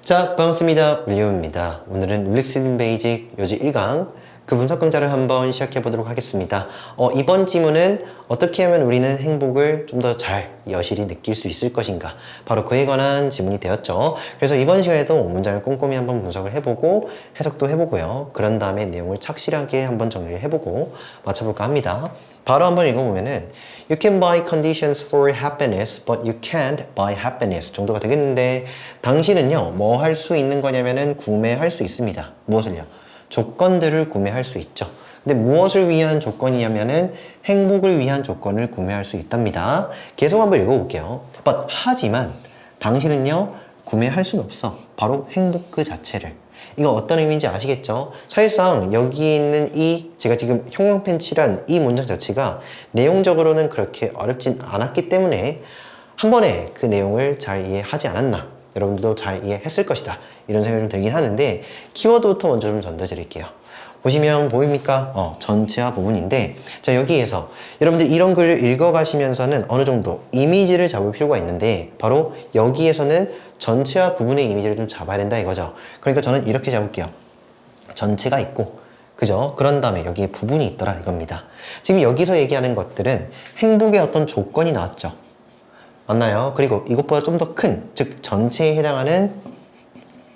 자, 반갑습니다. 윌리엄입니다. 오늘은 릴렉스링 베이직 요지 1강 그 분석 강좌를 한번 시작해 보도록 하겠습니다. 이번 지문은 어떻게 하면 우리는 행복을 좀 더 잘 여실히 느낄 수 있을 것인가, 바로 그에 관한 지문이 되었죠. 그래서 이번 시간에도 문장을 꼼꼼히 한번 분석을 해보고 해석도 해보고요. 그런 다음에 내용을 착실하게 한번 정리를 해보고 맞춰볼까 합니다. 바로 한번 읽어보면은 You can buy conditions for happiness, but you can't buy happiness 정도가 되겠는데, 당신은요 뭐 할 수 있는 거냐면은 구매할 수 있습니다. 무엇을요? 조건들을 구매할 수 있죠. 근데 무엇을 위한 조건이냐면은 행복을 위한 조건을 구매할 수 있답니다. 계속 한번 읽어볼게요. But 하지만 당신은요 구매할 수는 없어. 바로 행복 그 자체를. 이거 어떤 의미인지 아시겠죠? 사실상 여기 있는 이 제가 지금 형광펜 칠한 이 문장 자체가 내용적으로는 그렇게 어렵진 않았기 때문에 한 번에 그 내용을 잘 이해하지 않았나, 여러분들도 잘 이해했을 것이다, 이런 생각이 좀 들긴 하는데, 키워드부터 먼저 좀 던져드릴게요. 보시면 보입니까? 전체화 부분인데, 자, 여기에서 여러분들 이런 글을 읽어가시면서는 어느 정도 이미지를 잡을 필요가 있는데, 바로 여기에서는 전체화 부분의 이미지를 좀 잡아야 된다 이거죠. 그러니까 저는 이렇게 잡을게요. 전체가 있고, 그죠? 그런 다음에 여기에 부분이 있더라 이겁니다. 지금 여기서 얘기하는 것들은 행복의 어떤 조건이 나왔죠. 맞나요? 그리고 이것보다 좀 더 큰, 즉 전체에 해당하는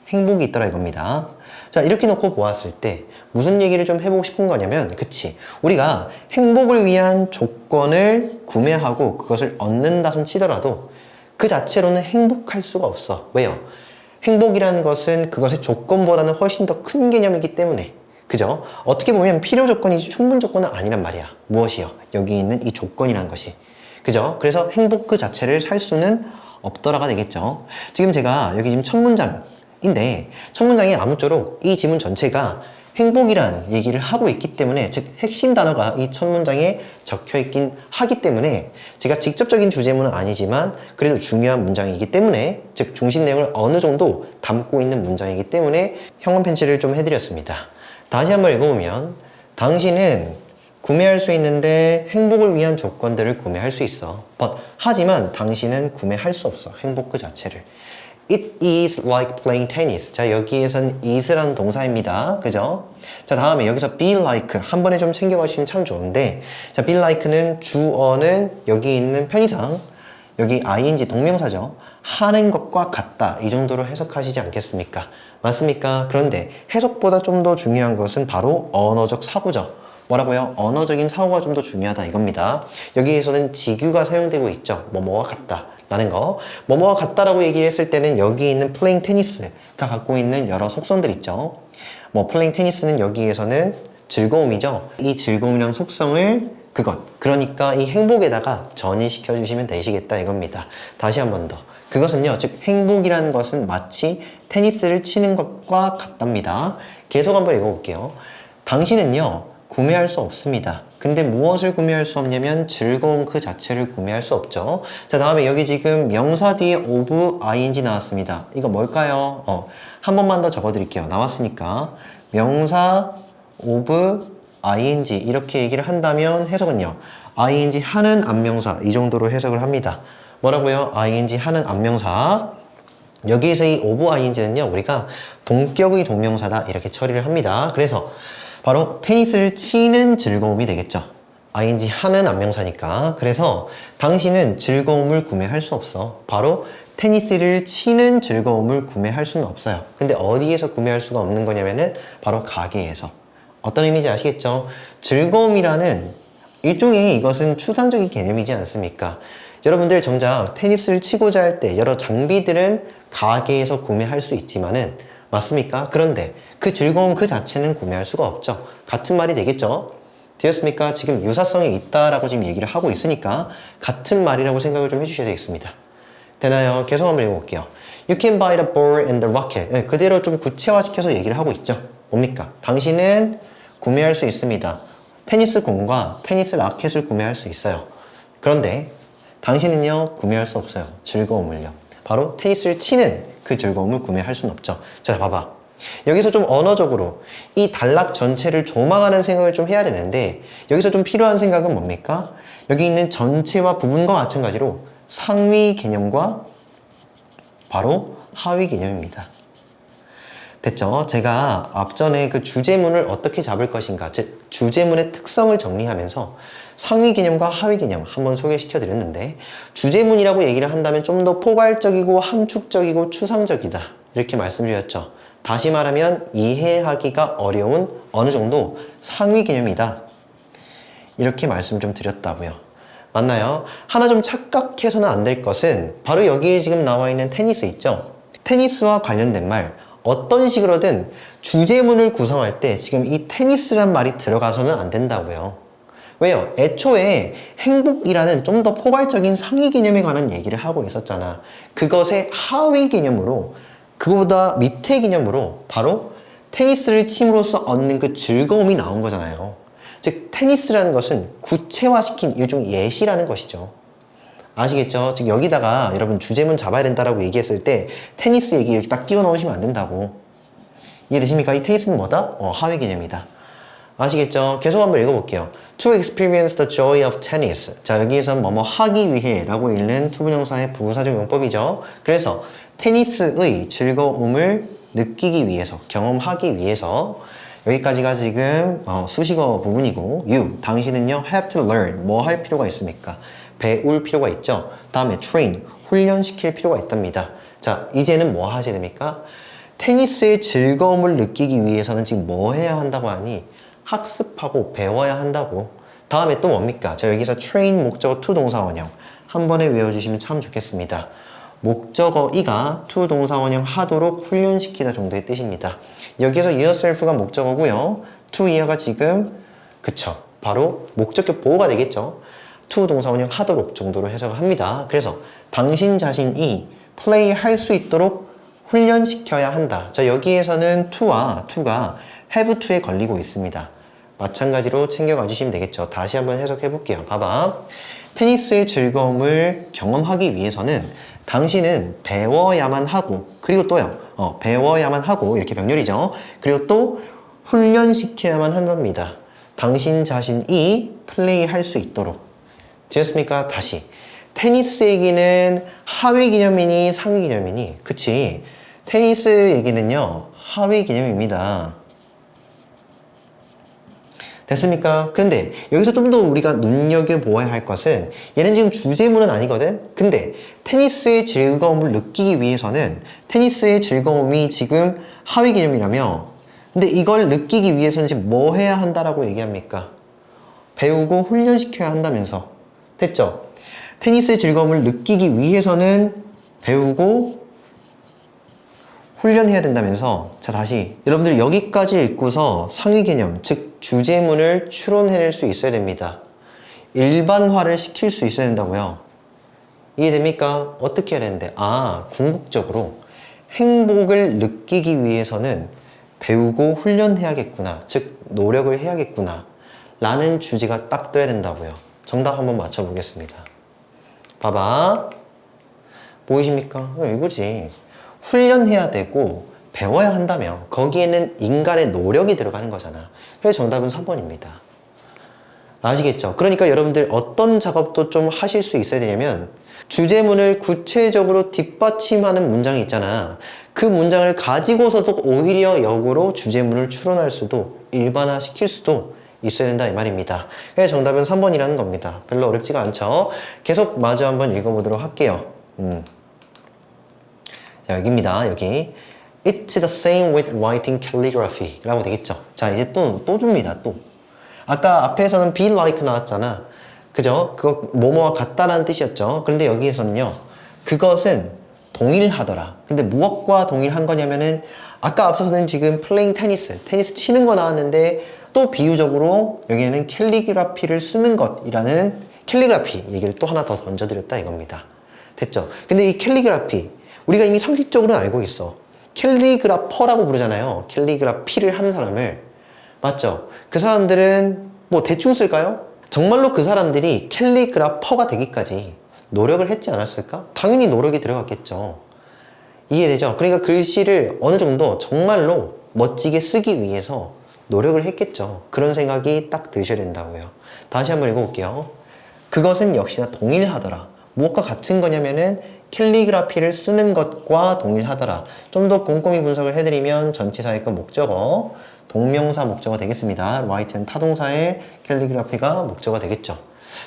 행복이 있더라 이겁니다. 자, 이렇게 놓고 보았을 때 무슨 얘기를 좀 해보고 싶은 거냐면, 그치, 우리가 행복을 위한 조건을 구매하고 그것을 얻는다 손 치더라도 그 자체로는 행복할 수가 없어. 왜요? 행복이라는 것은 그것의 조건보다는 훨씬 더 큰 개념이기 때문에, 그죠? 어떻게 보면 필요 조건이지 충분 조건은 아니란 말이야. 무엇이요? 여기 있는 이 조건이란 것이. 그죠? 그래서 행복 그 자체를 살 수는 없더라가 되겠죠. 지금 제가 여기 지금 첫 문장인데, 첫 문장이 아무쪼록 이 지문 전체가 행복이란 얘기를 하고 있기 때문에, 즉 핵심 단어가 이 첫 문장에 적혀 있긴 하기 때문에, 제가 직접적인 주제문은 아니지만 그래도 중요한 문장이기 때문에, 즉 중심 내용을 어느 정도 담고 있는 문장이기 때문에 형광 펜칠을 좀 해드렸습니다. 다시 한번 읽어보면, 당신은 구매할 수 있는데 행복을 위한 조건들을 구매할 수 있어. But 하지만 당신은 구매할 수 없어. 행복 그 자체를. It is like playing tennis. 자, 여기에선 is라는 동사입니다. 그죠? 자, 다음에 여기서 be like 한 번에 좀 챙겨가시면 참 좋은데, 자, be like는 주어는 여기 있는 편의상, 여기 ing 동명사죠. 하는 것과 같다, 이 정도로 해석하시지 않겠습니까? 맞습니까? 그런데 해석보다 좀 더 중요한 것은 바로 언어적 사고죠. 뭐라고요? 언어적인 사고가 좀 더 중요하다 이겁니다. 여기에서는 지규가 사용되고 있죠. 뭐뭐와 같다 라는 거. 뭐뭐와 같다라고 얘기를 했을 때는 여기 있는 플레잉 테니스가 갖고 있는 여러 속성들 있죠. 뭐 플레잉 테니스는 여기에서는 즐거움이죠. 이 즐거움이랑 속성을 그러니까 이 행복에다가 전이시켜 주시면 되시겠다 이겁니다. 다시 한 번 더. 그것은요, 즉 행복이라는 것은 마치 테니스를 치는 것과 같답니다. 계속 한번 읽어볼게요. 당신은요 구매할 수 없습니다. 근데 무엇을 구매할 수 없냐면 즐거움 그 자체를 구매할 수 없죠. 자, 다음에 여기 지금 명사 뒤에 of ing 나왔습니다. 이거 뭘까요? 한 번만 더 적어드릴게요. 나왔으니까 명사 of ing 이렇게 얘기를 한다면 해석은요, ing 하는 안명사 이 정도로 해석을 합니다. 뭐라고요? ing 하는 안명사. 여기에서 이 of ing는요 우리가 동격의 동명사다 이렇게 처리를 합니다. 그래서 바로 테니스를 치는 즐거움이 되겠죠. ing 하는 안명사니까. 그래서 당신은 즐거움을 구매할 수 없어. 바로 테니스를 치는 즐거움을 구매할 수는 없어요. 근데 어디에서 구매할 수가 없는 거냐면은 바로 가게에서. 어떤 의미인지 아시겠죠? 즐거움이라는 일종의 이것은 추상적인 개념이지 않습니까? 여러분들 정작 테니스를 치고자 할 때 여러 장비들은 가게에서 구매할 수 있지만은, 맞습니까? 그런데 그 즐거움 그 자체는 구매할 수가 없죠. 같은 말이 되겠죠? 되었습니까? 지금 유사성이 있다라고 지금 얘기를 하고 있으니까 같은 말이라고 생각을 좀 해주셔야 되겠습니다. 되나요? 계속 한번 읽어볼게요. You can buy the ball and the racket. 네, 그대로 좀 구체화시켜서 얘기를 하고 있죠. 뭡니까? 당신은 구매할 수 있습니다. 테니스 공과 테니스 라켓을 구매할 수 있어요. 그런데 당신은요 구매할 수 없어요. 즐거움을요. 바로 테니스를 치는 그 즐거움을 구매할 수는 없죠. 자, 봐봐. 여기서 좀 언어적으로 이 단락 전체를 조망하는 생각을 좀 해야 되는데, 여기서 좀 필요한 생각은 뭡니까? 여기 있는 전체와 부분과 마찬가지로 상위 개념과 바로 하위 개념입니다. 됐죠? 제가 앞전에 그 주제문을 어떻게 잡을 것인가, 즉 주제문의 특성을 정리하면서 상위 개념과 하위 개념 한번 소개시켜 드렸는데, 주제문이라고 얘기를 한다면 좀 더 포괄적이고 함축적이고 추상적이다 이렇게 말씀드렸죠. 다시 말하면 이해하기가 어려운 어느 정도 상위 개념이다 이렇게 말씀 좀 드렸다고요. 맞나요? 하나 좀 착각해서는 안 될 것은 바로 여기에 지금 나와 있는 테니스 있죠? 테니스와 관련된 말 어떤 식으로든 주제문을 구성할 때 지금 이 테니스란 말이 들어가서는 안 된다고요. 왜요? 애초에 행복이라는 좀 더 포괄적인 상위 개념에 관한 얘기를 하고 있었잖아. 그것의 하위 개념으로, 그거보다 밑에 개념으로 바로 테니스를 침으로써 얻는 그 즐거움이 나온 거잖아요. 즉 테니스라는 것은 구체화시킨 일종의 예시라는 것이죠. 아시겠죠? 즉 여기다가 여러분 주제문 잡아야 된다라고 얘기했을 때 테니스 얘기 이렇게 딱 끼워 넣으시면 안 된다고. 이해되십니까? 이 테니스는 뭐다? 하위 개념이다. 아시겠죠? 계속 한번 읽어볼게요. To experience the joy of tennis. 자, 여기에선 뭐뭐 하기 위해 라고 읽는 투부정사의 부사적 용법이죠. 그래서 테니스의 즐거움을 느끼기 위해서, 경험하기 위해서, 여기까지가 지금 수식어 부분이고, you, 당신은요 have to learn, 뭐 할 필요가 있습니까? 배울 필요가 있죠. 다음에 train, 훈련시킬 필요가 있답니다. 자, 이제는 뭐 하셔야 됩니까? 테니스의 즐거움을 느끼기 위해서는 지금 뭐 해야 한다고 하니? 학습하고 배워야 한다고. 다음에 또 뭡니까? 자, 여기서 train 목적어 to 동사원형 한 번에 외워주시면 참 좋겠습니다. 목적어 이가 to 동사원형 하도록 훈련시키다 정도의 뜻입니다. 여기서 yourself가 목적어고요. to 이하가 지금 그쵸, 바로 목적격 보호가 되겠죠. to 동사원형 하도록 정도로 해석을 합니다. 그래서 당신 자신이 플레이 할 수 있도록 훈련시켜야 한다. 자, 여기에서는 to와 to가 have to에 걸리고 있습니다. 마찬가지로 챙겨가 주시면 되겠죠. 다시 한번 해석해 볼게요. 봐봐. 테니스의 즐거움을 경험하기 위해서는 당신은 배워야만 하고, 그리고 또요, 배워야만 하고, 이렇게 병렬이죠. 그리고 또 훈련시켜야만 한답니다. 당신 자신이 플레이 할 수 있도록. 되었습니까? 다시. 테니스 얘기는 하위 개념이니 상위 개념이니? 그치. 테니스 얘기는요, 하위 개념입니다. 됐습니까? 근데 여기서 좀 더 우리가 눈여겨보아야 할 것은, 얘는 지금 주제문은 아니거든? 근데 테니스의 즐거움을 느끼기 위해서는, 테니스의 즐거움이 지금 하위 개념이라며, 근데 이걸 느끼기 위해서는 지금 뭐 해야 한다라고 얘기합니까? 배우고 훈련시켜야 한다면서. 됐죠? 테니스의 즐거움을 느끼기 위해서는 배우고 훈련해야 된다면서. 자, 다시 여러분들 여기까지 읽고서 상위 개념, 즉 주제문을 추론해낼 수 있어야 됩니다. 일반화를 시킬 수 있어야 된다고요. 이해됩니까? 어떻게 해야 되는데? 궁극적으로 행복을 느끼기 위해서는 배우고 훈련해야겠구나, 즉 노력을 해야겠구나 라는 주제가 딱 떠야 된다고요. 정답 한번 맞춰보겠습니다. 봐봐. 보이십니까? 이거지. 훈련해야 되고 배워야 한다며, 거기에는 인간의 노력이 들어가는 거잖아. 그래서 정답은 3번입니다. 아시겠죠? 그러니까 여러분들 어떤 작업도 좀 하실 수 있어야 되냐면, 주제문을 구체적으로 뒷받침하는 문장이 있잖아. 그 문장을 가지고서도 오히려 역으로 주제문을 추론할 수도, 일반화시킬 수도 있어야 된다 이 말입니다. 그래서 정답은 3번이라는 겁니다. 별로 어렵지가 않죠? 계속 마저 한번 읽어보도록 할게요. 자, 여기입니다. 여기 It's the same with writing calligraphy 라고 되겠죠. 자, 이제 또 줍니다. 또 아까 앞에서는 be like 나왔잖아. 그죠? 그거 뭐뭐와 같다라는 뜻이었죠. 그런데 여기에서는요, 그것은 동일하더라. 근데 무엇과 동일한 거냐면은, 아까 앞서서는 지금 playing 테니스 치는 거 나왔는데, 또 비유적으로 여기에는 캘리그라피를 쓰는 것이라는 캘리그라피 얘기를 또 하나 더 던져드렸다 이겁니다. 됐죠? 근데 이 캘리그라피 우리가 이미 상식적으로는 알고 있어. 캘리그라퍼라고 부르잖아요. 캘리그라피를 하는 사람을. 맞죠? 그 사람들은 뭐 대충 쓸까요? 정말로 그 사람들이 캘리그라퍼가 되기까지 노력을 했지 않았을까? 당연히 노력이 들어갔겠죠. 이해되죠? 그러니까 글씨를 어느 정도 정말로 멋지게 쓰기 위해서 노력을 했겠죠. 그런 생각이 딱 드셔야 된다고요. 다시 한번 읽어볼게요. 그것은 역시나 동일하더라. 무엇과 같은 거냐면은 캘리그라피를 쓰는 것과 동일하더라. 좀 더 꼼꼼히 분석을 해드리면 전치사의 그 목적어, 동명사 목적어 되겠습니다. write는 타동사의 캘리그라피가 목적어 되겠죠.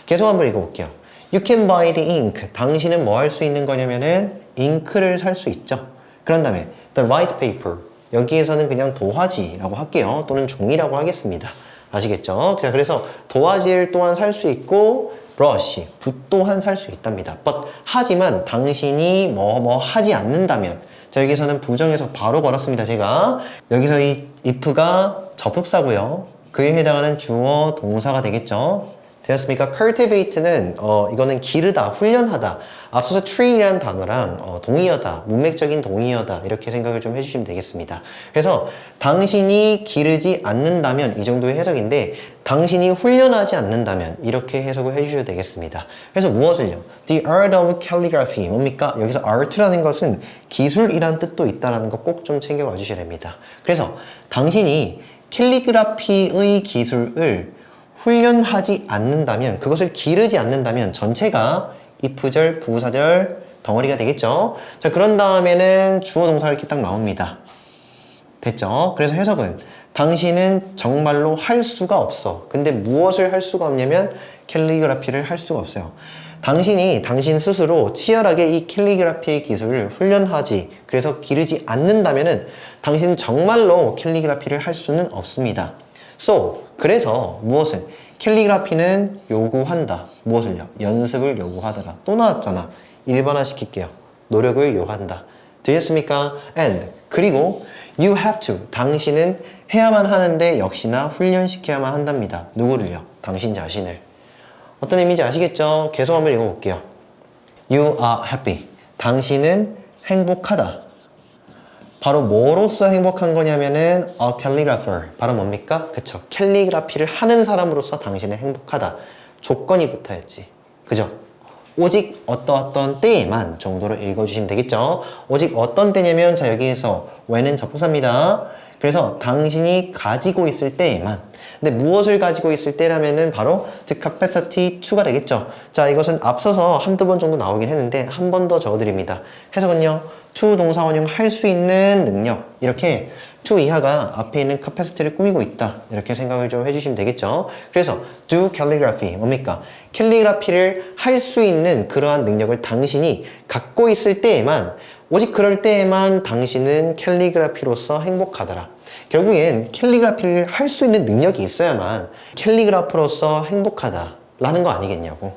계속 한번 읽어볼게요. You can buy the ink. 당신은 뭐 할 수 있는 거냐면은 잉크를 살 수 있죠. 그런 다음에 the white paper. 여기에서는 그냥 도화지라고 할게요. 또는 종이라고 하겠습니다. 아시겠죠? 자, 그래서 도화지를 또한 살 수 있고 brush, 붓 또한 살 수 있답니다. But 하지만 당신이 뭐 하지 않는다면, 자, 여기서는 부정해서 바로 걸었습니다. 제가 여기서 이 if가 접속사고요. 그에 해당하는 주어 동사가 되겠죠. 되었습니까? cultivate는 이거는 기르다, 훈련하다. 앞서서 tree라는 단어랑 동의어다, 문맥적인 동의어다 이렇게 생각을 좀 해주시면 되겠습니다. 그래서 당신이 기르지 않는다면 이 정도의 해석인데 당신이 훈련하지 않는다면 이렇게 해석을 해주셔도 되겠습니다. 그래서 무엇을요? The art of calligraphy 뭡니까? 여기서 art라는 것은 기술이란 뜻도 있다는 거 꼭 좀 챙겨가 주셔야 됩니다. 그래서 당신이 캘리그라피의 기술을 훈련하지 않는다면, 그것을 기르지 않는다면 전체가 if절, 부사절 덩어리가 되겠죠. 자, 그런 다음에는 주어 동사가 이렇게 딱 나옵니다. 됐죠? 그래서 해석은 당신은 정말로 할 수가 없어. 근데 무엇을 할 수가 없냐면 캘리그라피를 할 수가 없어요. 당신 스스로 치열하게 이 캘리그라피의 기술을 훈련하지, 그래서 기르지 않는다면은 당신은 정말로 캘리그라피를 할 수는 없습니다. So, 그래서 무엇을? 캘리그라피는 요구한다. 무엇을요? 연습을 요구하더라. 또 나왔잖아. 일반화 시킬게요. 노력을 요한다. 되셨습니까? And, 그리고 you have to. 당신은 해야만 하는데 역시나 훈련시켜야만 한답니다. 누구를요? 당신 자신을. 어떤 의미인지 아시겠죠? 계속 한번 읽어볼게요. You are happy. 당신은 행복하다. 바로 뭐로서 행복한 거냐면은 a calligrapher. 바로 뭡니까? 그쵸. 캘리그라피를 하는 사람으로서 당신은 행복하다. 조건이 붙어야지. 그죠? 오직 어떤 때에만 정도로 읽어주시면 되겠죠? 오직 어떤 때냐면, 자, 여기에서 when은 접속사입니다. 그래서 당신이 가지고 있을 때에만. 근데 무엇을 가지고 있을 때라면은 바로 the capacity to가 되겠죠. 자, 이것은 앞서서 한두 번 정도 나오긴 했는데 한 번 더 적어드립니다. 해석은요, to 동사 원형 할 수 있는 능력. 이렇게 to 이하가 앞에 있는 capacity를 꾸미고 있다. 이렇게 생각을 좀 해주시면 되겠죠. 그래서 do calligraphy. 뭡니까? 캘리그라피를 할 수 있는 그러한 능력을 당신이 갖고 있을 때에만, 오직 그럴 때에만 당신은 캘리그라피로서 행복하더라. 결국엔 캘리그라피를 할 수 있는 능력이 있어야만 캘리그라퍼로서 행복하다라는 거 아니겠냐고.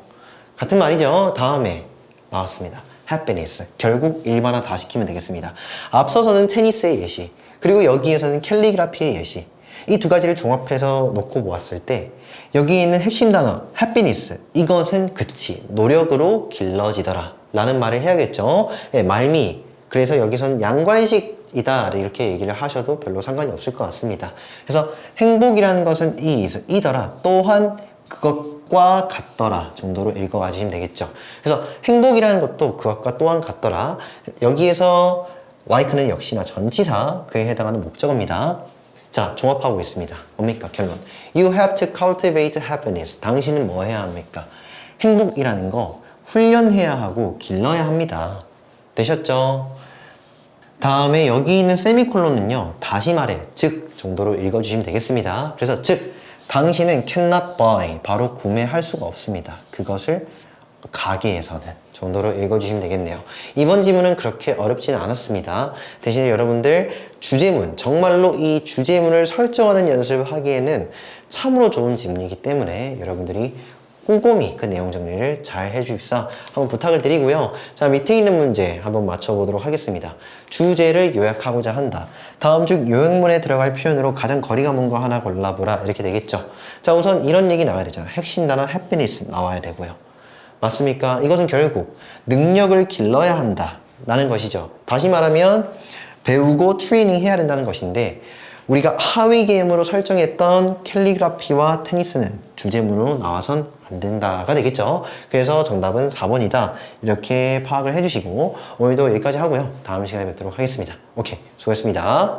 같은 말이죠. 다음에 나왔습니다. happiness. 결국 일반화 다 시키면 되겠습니다. 앞서서는 테니스의 예시, 그리고 여기에서는 캘리그라피의 예시. 이 두 가지를 종합해서 놓고 보았을 때 여기 있는 핵심 단어 happiness, 이것은 그치, 노력으로 길러지더라 라는 말을 해야겠죠. 네, 말미. 그래서 여기선 양관식이다 이렇게 얘기를 하셔도 별로 상관이 없을 것 같습니다. 그래서 행복이라는 것은 이더라, 또한 그것과 같더라 정도로 읽어가시면 되겠죠. 그래서 행복이라는 것도 그것과 또한 같더라. 여기에서 like는 역시나 전치사, 그에 해당하는 목적어입니다. 자, 종합하고 있습니다. 뭡니까? 결론. You have to cultivate happiness. 당신은 뭐 해야 합니까? 행복이라는 거 훈련해야 하고 길러야 합니다. 되셨죠? 다음에 여기 있는 세미콜론은요, 다시 말해, 즉 정도로 읽어주시면 되겠습니다. 그래서 즉, 당신은 cannot buy, 바로 구매할 수가 없습니다. 그것을 가게에서는 정도로 읽어주시면 되겠네요. 이번 지문은 그렇게 어렵지는 않았습니다. 대신에 여러분들 주제문, 정말로 이 주제문을 설정하는 연습을 하기에는 참으로 좋은 지문이기 때문에 여러분들이 꼼꼼히 그 내용 정리를 잘 해주십사 한번 부탁을 드리고요. 자, 밑에 있는 문제 한번 맞춰보도록 하겠습니다. 주제를 요약하고자 한다. 다음 중 요약문에 들어갈 표현으로 가장 거리가 먼 거 하나 골라보라. 이렇게 되겠죠. 자, 우선 이런 얘기 나와야 되잖아요. 핵심 단어 happiness 나와야 되고요. 맞습니까? 이것은 결국 능력을 길러야 한다 라는 것이죠. 다시 말하면 배우고 트레이닝 해야 된다는 것인데, 우리가 하위 계획으로 설정했던 캘리그라피와 테니스는 주제문으로 나와선 안 된다가 되겠죠. 그래서 정답은 4번이다 이렇게 파악을 해주시고 오늘도 여기까지 하고요. 다음 시간에 뵙도록 하겠습니다. 오케이, 수고했습니다.